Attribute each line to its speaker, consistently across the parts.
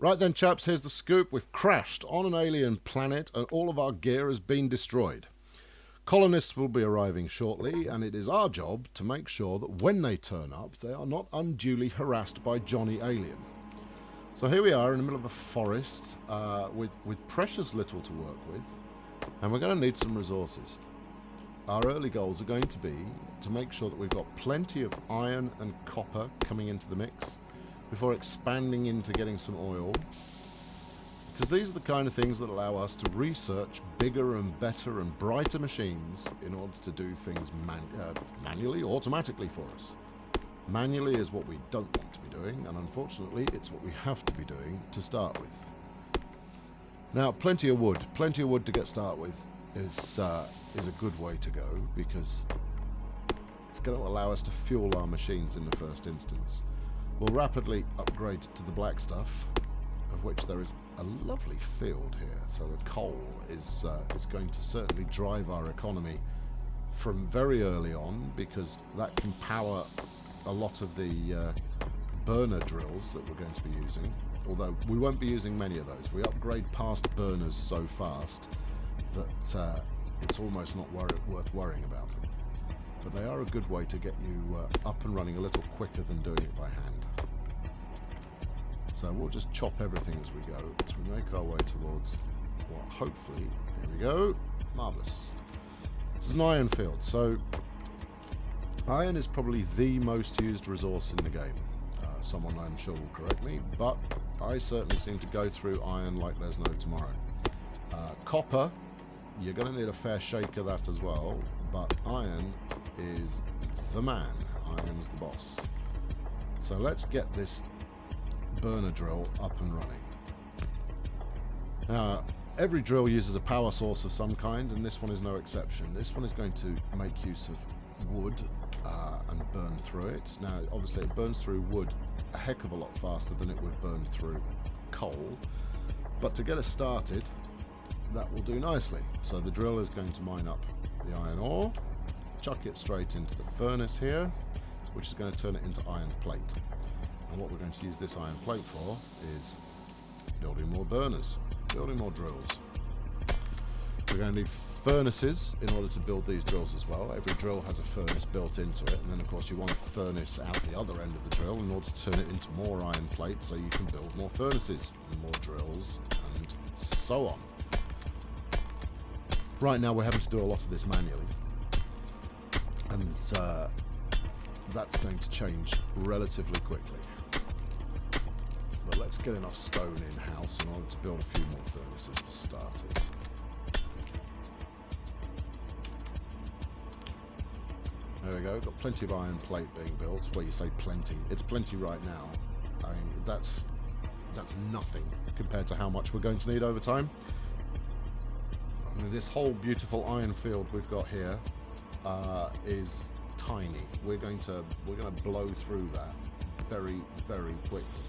Speaker 1: Right then, chaps, here's the scoop. We've crashed on an alien planet and all of our gear has been destroyed. Colonists will be arriving shortly, and it is our job to make sure that when they turn up, they are not unduly harassed by Johnny Alien. So here we are in the middle of a forest with precious little to work with, and we're going to need some resources. Our early goals are going to be to make sure that we've got plenty of iron and copper coming into the mix before expanding into getting some oil, because these are the kind of things that allow us to research bigger and better and brighter machines in order to do things manually, automatically for us. Manually is what we don't want to be doing, and unfortunately it's what we have to be doing to start with. Now, plenty of wood to get started with is a good way to go, because it's going to allow us to fuel our machines in the first instance. We'll rapidly upgrade to the black stuff, of which there is a lovely field here. So the coal is going to certainly drive our economy from very early on, because that can power a lot of the burner drills that we're going to be using. Although we won't be using many of those. We upgrade past burners so fast that it's almost not worth worrying about them. But they are a good way to get you up and running a little quicker than doing it by hand. So we'll just chop everything as we go, as we make our way towards what hopefully, here we go, marvellous. This is an iron field, so iron is probably the most used resource in the game. Someone I'm sure will correct me, but I certainly seem to go through iron like there's no tomorrow. Copper, you're going to need a fair shake of that as well, but iron is the man. Iron's the boss. So let's get this burner drill up and running. Now, every drill uses a power source of some kind, and this one is no exception. This one is going to make use of wood and burn through it. Now, obviously it burns through wood a heck of a lot faster than it would burn through coal, but to get us started, that will do nicely. So the drill is going to mine up the iron ore, chuck it straight into the furnace here, which is going to turn it into iron plate. And what we're going to use this iron plate for is building more burners, building more drills. We're going to need furnaces in order to build these drills as well. Every drill has a furnace built into it, and then of course you want a furnace out the other end of the drill in order to turn it into more iron plate so you can build more furnaces and more drills and so on. Right now we're having to do a lot of this manually, and that's going to change relatively quickly. But let's get enough stone in-house in order to build a few more furnaces for starters. There we go, got plenty of iron plate being built. Well, you say plenty, it's plenty right now. I mean, that's nothing compared to how much we're going to need over time. I mean, this whole beautiful iron field we've got here is tiny. We're going to blow through that very, very quickly.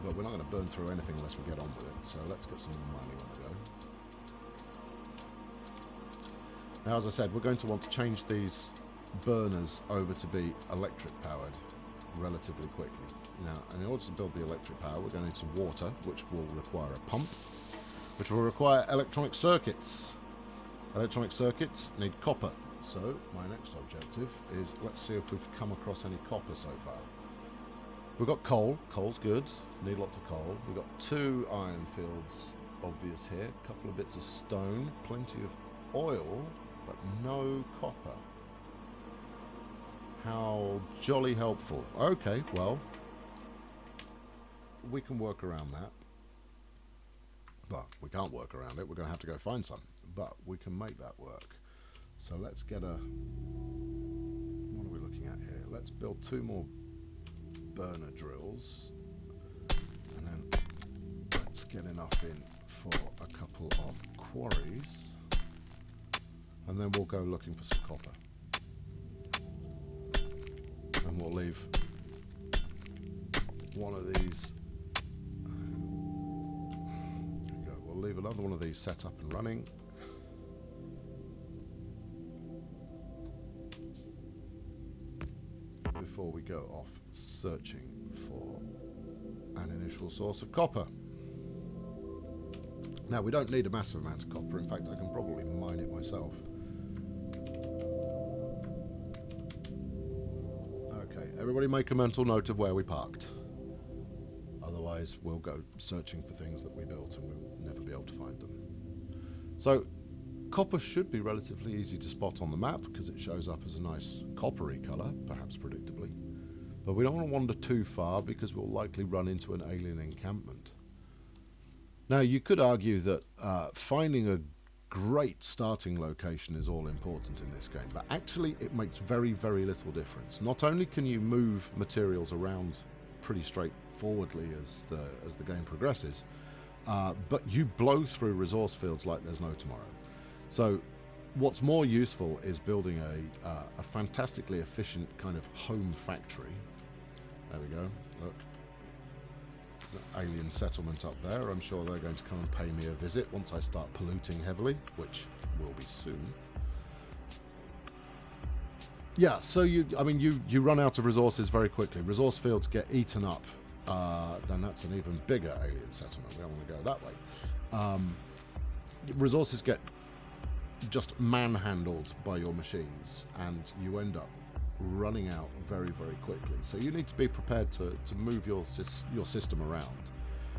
Speaker 1: But we're not going to burn through anything unless we get on with it. So let's get some mining on the go. Now, as I said, we're going to want to change these burners over to be electric powered relatively quickly. Now, in order to build the electric power, we're going to need some water, which will require a pump, which will require electronic circuits. Electronic circuits need copper. So my next objective is, let's see if we've come across any copper so far. We've got coal. Coal's good. Need lots of coal. We've got 2 iron fields obvious here. A couple of bits of stone. Plenty of oil, but no copper. How jolly helpful. Okay, well, we can work around that. But we can't work around it. We're going to have to go find some. But we can make that work. So let's get a... What are we looking at here? Let's build 2 more burner drills. And then let's get enough in for a couple of quarries. And then we'll go looking for some copper. And we'll leave one of these... There we go. We'll leave another one of these set up and running. Before we go off searching for crucial source of copper. Now, we don't need a massive amount of copper. In fact, I can probably mine it myself. Okay, everybody make a mental note of where we parked. Otherwise, we'll go searching for things that we built and we'll never be able to find them. So, copper should be relatively easy to spot on the map because it shows up as a nice coppery colour, perhaps predictably. But we don't want to wander too far because we'll likely run into an alien encampment. Now, you could argue that finding a great starting location is all important in this game, but actually it makes very, very little difference. Not only can you move materials around pretty straightforwardly as the game progresses, but you blow through resource fields like there's no tomorrow. So what's more useful is building a fantastically efficient kind of home factory. There we go. Look. There's an alien settlement up there. I'm sure they're going to come and pay me a visit once I start polluting heavily, which will be soon. Yeah, so you run out of resources very quickly. Resource fields get eaten up. Then that's an even bigger alien settlement. We don't want to go that way. Resources get just manhandled by your machines, and you end up running out very, very quickly. So you need to be prepared to move your system around,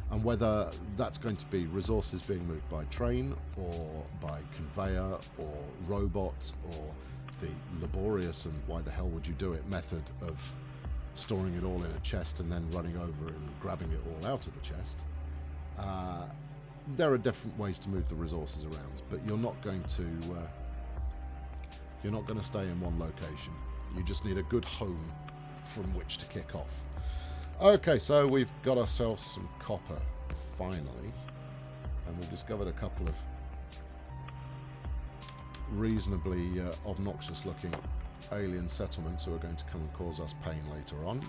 Speaker 1: and whether that's going to be resources being moved by train or by conveyor or robot or the laborious and why the hell would you do it method of storing it all in a chest and then running over and grabbing it all out of the chest. There are different ways to move the resources around, but you're not going to stay in one location. You just need a good home from which to kick off. Okay, so we've got ourselves some copper, finally. And we've discovered a couple of reasonably obnoxious-looking alien settlements who are going to come and cause us pain later on.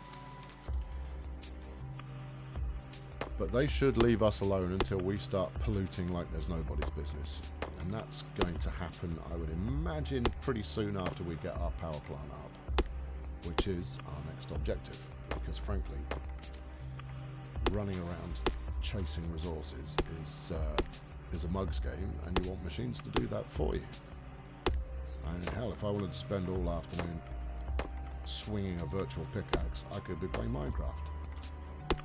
Speaker 1: But they should leave us alone until we start polluting like there's nobody's business. And that's going to happen, I would imagine, pretty soon after we get our power plant up, which is our next objective. Because frankly, running around chasing resources is a mug's game, and you want machines to do that for you. And hell, if I wanted to spend all afternoon swinging a virtual pickaxe, I could be playing Minecraft,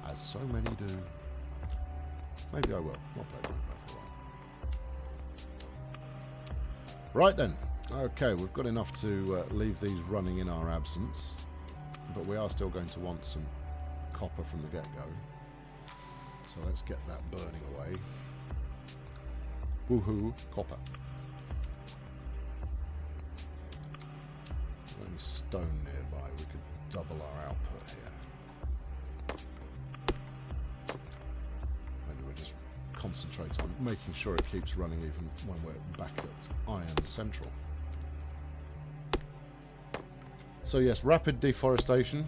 Speaker 1: as so many do. Maybe I will. I'll play Minecraft for a while. Right then. Okay, we've got enough to leave these running in our absence, but we are still going to want some copper from the get-go. So let's get that burning away. Woohoo, copper. Any stone nearby, we could double our output here. Maybe we'll just concentrate on making sure it keeps running even when we're back at Iron Central. So yes, rapid deforestation.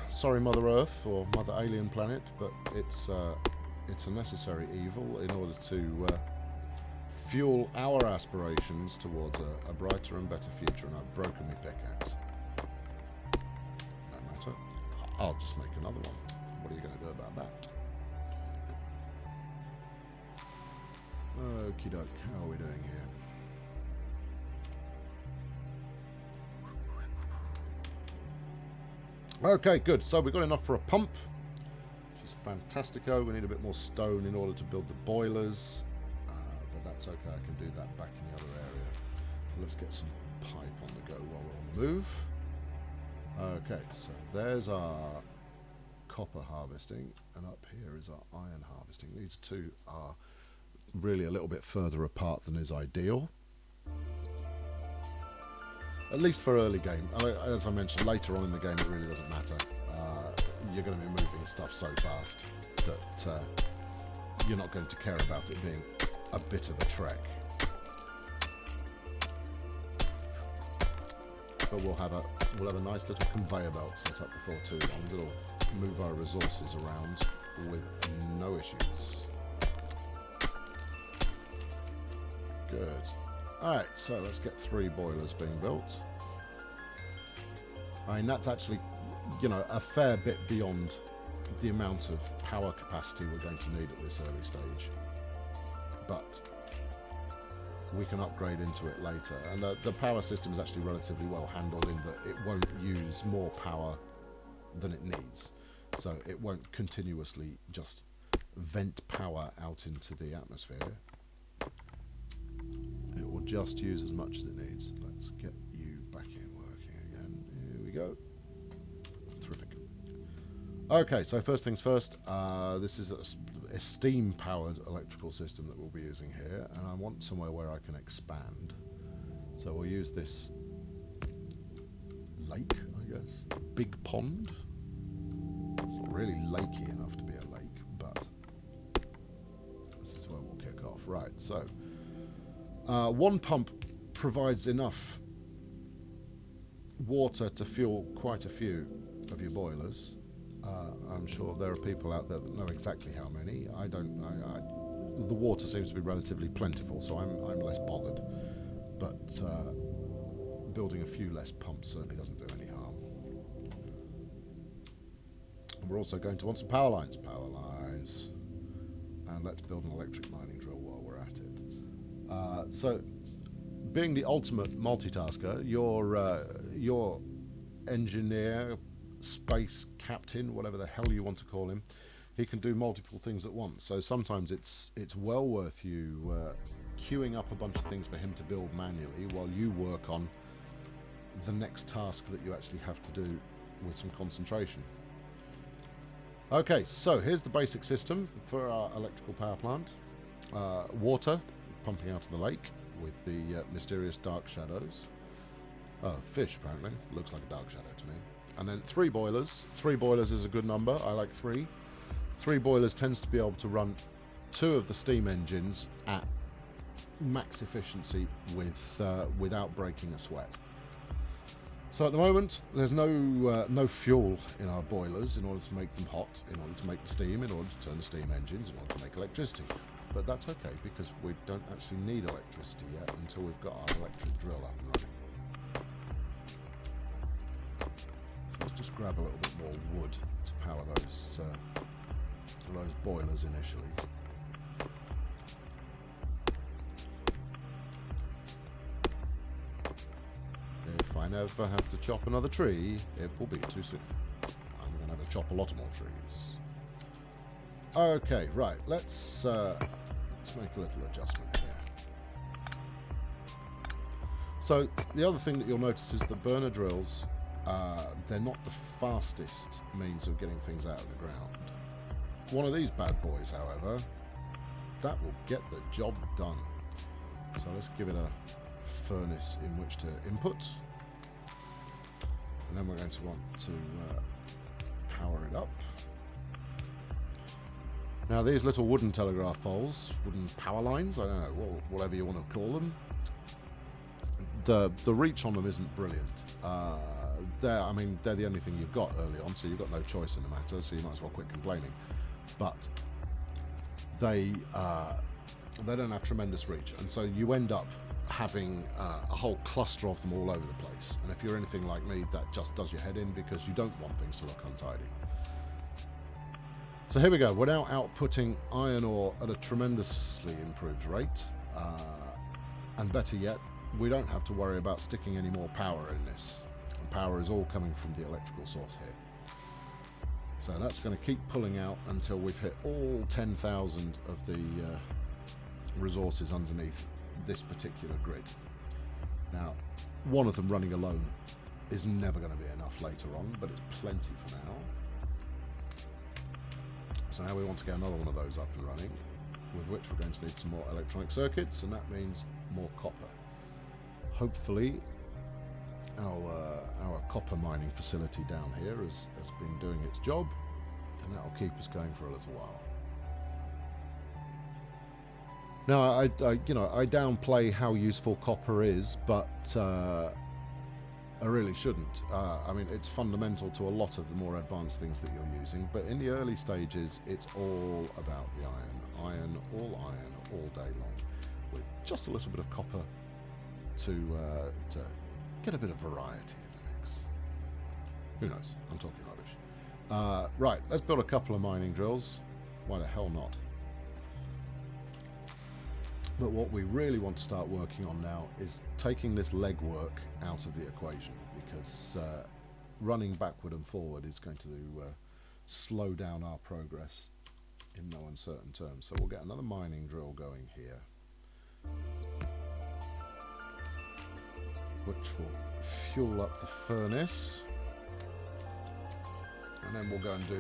Speaker 1: Sorry, Mother Earth or Mother Alien Planet, but it's a necessary evil in order to fuel our aspirations towards a brighter and better future. And I've broken my pickaxe. No matter. I'll just make another one. What are you going to do about that? Okie doke. How are we doing here? Okay, good. So we've got enough for a pump, which is fantastico. We need a bit more stone in order to build the boilers, but that's okay. I can do that back in the other area. So let's get some pipe on the go while we're on the move. Okay, so there's our copper harvesting, and up here is our iron harvesting. These two are really a little bit further apart than is ideal. At least for early game. As I mentioned, later on in the game it really doesn't matter. You're going to be moving stuff so fast that you're not going to care about it being a bit of a trek. But we'll have a nice little conveyor belt set up before too long that'll move our resources around with no issues. Good. Alright, so let's get 3 boilers being built. I mean, that's actually, you know, a fair bit beyond the amount of power capacity we're going to need at this early stage, but we can upgrade into it later. And the power system is actually relatively well handled in that it won't use more power than it needs, so it won't continuously just vent power out into the atmosphere. It will just use as much as it needs. Let's get you back in working again. Here we go. Terrific. Okay, so first things first, this is a steam-powered electrical system that we'll be using here, and I want somewhere where I can expand. So we'll use this lake, I guess. Big pond. It's not really lakey enough to be a lake, but this is where we'll kick off. Right, so one pump provides enough water to fuel quite a few of your boilers. I'm sure there are people out there that know exactly how many. I don't know. The water seems to be relatively plentiful, so I'm less bothered. But building a few less pumps certainly doesn't do any harm. And we're also going to want some power lines. And let's build an electric mining drill while we're at it. So, being the ultimate multitasker, your engineer, space captain, whatever the hell you want to call him, he can do multiple things at once. So sometimes it's well worth you queuing up a bunch of things for him to build manually while you work on the next task that you actually have to do with some concentration. Okay, so here's the basic system for our electrical power plant. Water pumping out of the lake with the mysterious dark shadows. Oh, fish apparently. Looks like a dark shadow to me. And then 3 boilers. 3 boilers is a good number. I like 3. 3 boilers tends to be able to run 2 of the steam engines at max efficiency without breaking a sweat. So at the moment, there's no fuel in our boilers in order to make them hot, in order to make the steam, in order to turn the steam engines, in order to make electricity. But that's okay, because we don't actually need electricity yet until we've got our electric drill up and running. Let's just grab a little bit more wood to power those boilers initially. If I never have to chop another tree, it will be too soon. I'm going to have to chop a lot more trees. Okay, right. Let's make a little adjustment here. So the other thing that you'll notice is the burner drills. They're not the fastest means of getting things out of the ground. One of these bad boys, however, that will get the job done. So let's give it a furnace in which to input. And then we're going to want to power it up. Now these little wooden telegraph poles, wooden power lines, I don't know, whatever you want to call them, the reach on them isn't brilliant. They're the only thing you've got early on, so you've got no choice in the matter, so you might as well quit complaining. But they don't have tremendous reach, and so you end up having a whole cluster of them all over the place. And if you're anything like me, that just does your head in because you don't want things to look untidy. So here we go. We're now outputting iron ore at a tremendously improved rate, and better yet, we don't have to worry about sticking any more power in this. And power is all coming from the electrical source here. So that's going to keep pulling out until we've hit all 10,000 of the resources underneath this particular grid. Now, one of them running alone is never going to be enough later on, but it's plenty for now. So now we want to get another one of those up and running, with which we're going to need some more electronic circuits, and that means more copper. Hopefully our copper mining facility down here has been doing its job, and that will keep us going for a little while. Now, I downplay how useful copper is, but I really shouldn't. It's fundamental to a lot of the more advanced things that you're using, but in the early stages, it's all about the iron. Iron, all day long, with just a little bit of copper to get a bit of variety in the mix. Who knows? I'm talking rubbish. Right, let's build a couple of mining drills. Why the hell not? But what we really want to start working on now is taking this legwork out of the equation, because running backward and forward is going to slow down our progress in no uncertain terms. So we'll get another mining drill going here, which will fuel up the furnace, and then we'll go and do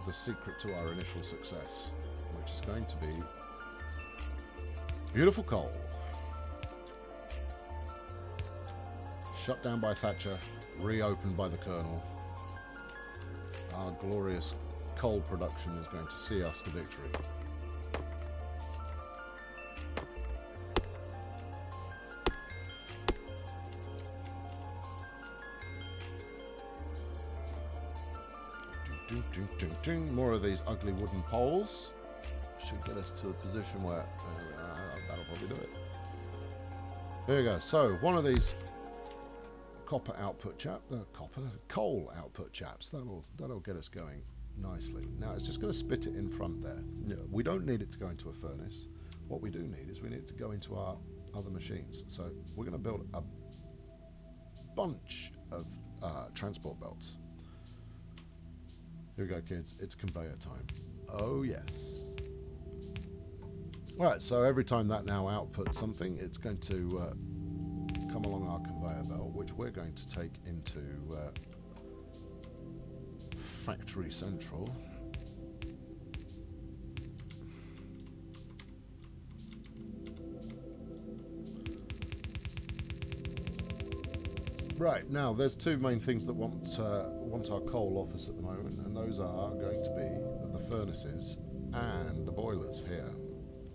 Speaker 1: the secret to our initial success, which is going to be beautiful coal. Shut down by Thatcher, reopened by the Colonel. Our glorious coal production is going to see us to victory. More of these ugly wooden poles should get us to a position where that'll probably do it. There you go. So one of these coal output chaps, that'll get us going nicely. Now it's just going to spit it in front there. We don't need it to go into a furnace. What we do need is we need it to go into our other machines. So we're going to build a bunch of transport belts. Here we go, kids. It's conveyor time. Oh, yes. Right, so every time that now outputs something, it's going to come along our conveyor belt, which we're going to take into Factory Central. Right, now there's two main things that want our coal off us at the moment, and those are going to be the furnaces and the boilers here.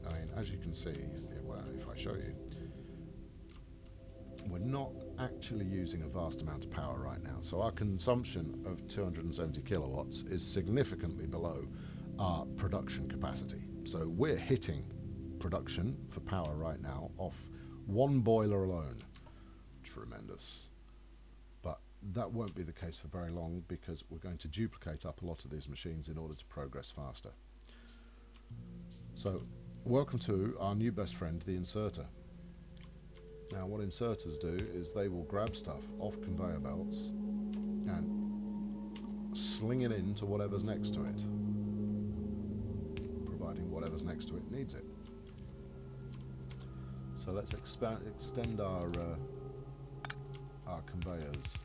Speaker 1: I mean, as you can see, well, if I show you, we're not actually using a vast amount of power right now, so our consumption of 270 kilowatts is significantly below our production capacity. So we're hitting production for power right now off one boiler alone. Tremendous. That won't be the case for very long, because we're going to duplicate up a lot of these machines in order to progress faster. So, welcome to our new best friend, the inserter. Now, what inserters do is they will grab stuff off conveyor belts and sling it into whatever's next to it, providing whatever's next to it needs it. So let's extend our conveyors.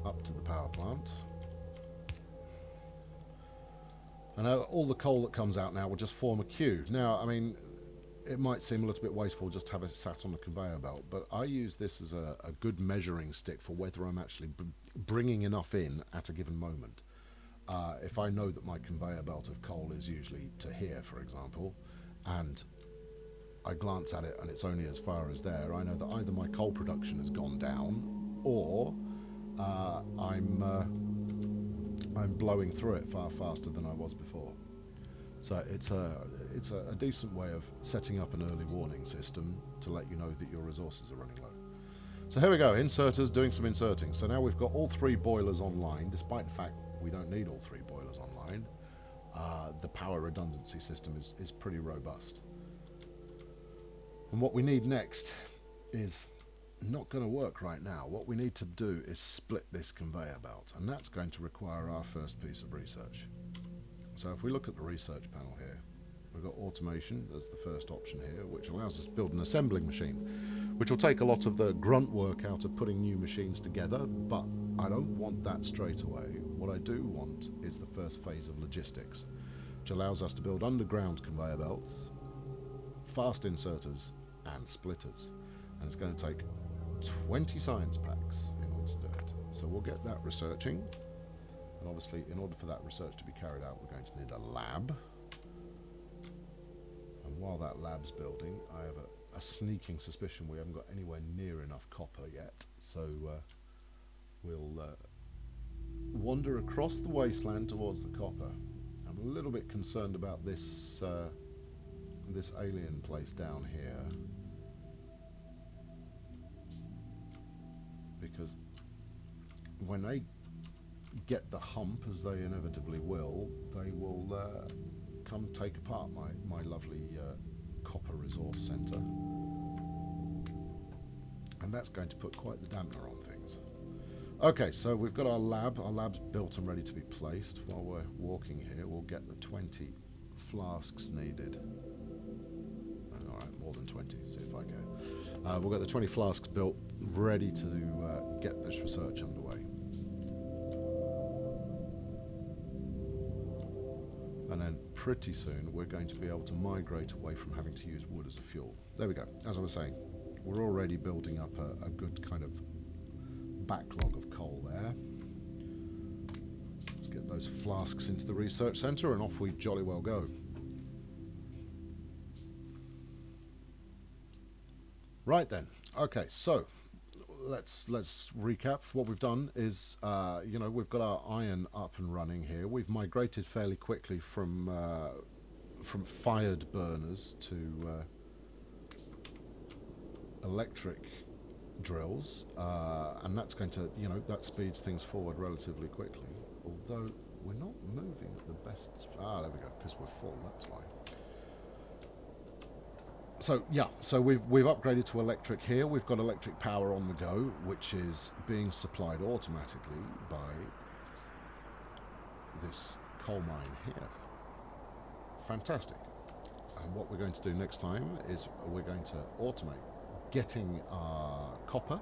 Speaker 1: Up to the power plant, and all the coal that comes out now will just form a queue. Now, I mean, it might seem a little bit wasteful just to have it sat on the conveyor belt, but I use this as a good measuring stick for whether I'm actually bringing enough in at a given moment. If I know that my conveyor belt of coal is usually to here, for example, and I glance at it and it's only as far as there, I know that either my coal production has gone down, or I'm blowing through it far faster than I was before. So it's a decent way of setting up an early warning system to let you know that your resources are running low. So here we go, inserters doing some inserting. So now we've got all three boilers online, despite the fact we don't need all three boilers online. The power redundancy system is pretty robust. And what we need next is not going to work right now. What we need to do is split this conveyor belt, and that's going to require our first piece of research. So if we look at the research panel here, we've got automation as the first option here, which allows us to build an assembling machine, which will take a lot of the grunt work out of putting new machines together, but I don't want that straight away. What I do want is the first phase of logistics, which allows us to build underground conveyor belts, fast inserters, and splitters. And it's going to take 20 science packs in order to do it. So we'll get that researching, and obviously in order for that research to be carried out, we're going to need a lab. And while that lab's building, I have a sneaking suspicion we haven't got anywhere near enough copper yet, so we'll wander across the wasteland towards the copper. I'm a little bit concerned about this this alien place down here. because when they get the hump, as they inevitably will, they will come take apart my lovely copper resource centre. And that's going to put quite the dampener on things. Okay, so we've got our lab. Our lab's built and ready to be placed. While we're walking here, we'll get the 20 flasks needed. Alright, more than 20, see if I go. We'll get the 20 flasks built, ready to get this research underway. And then pretty soon we're going to be able to migrate away from having to use wood as a fuel. There we go. As I was saying, we're already building up a good kind of backlog of coal there. Let's get those flasks into the research centre and off we jolly well go. Right then. Okay, so let's recap. What we've done is, you know, we've got our iron up and running here. We've migrated fairly quickly from fired burners to electric drills, and that's going to, you know, that speeds things forward relatively quickly. Although we're not moving at the best. There we go, because we're full. That's why. So yeah, so we've upgraded to electric here. We've got electric power on the go, which is being supplied automatically by this coal mine here. Fantastic. And what we're going to do next time is we're going to automate getting our copper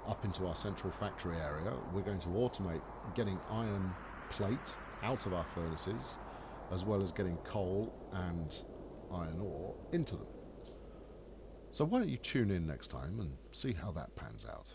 Speaker 1: up into our central factory area. We're going to automate getting iron plate out of our furnaces, as well as getting coal and iron ore into them. So why don't you tune in next time and see how that pans out.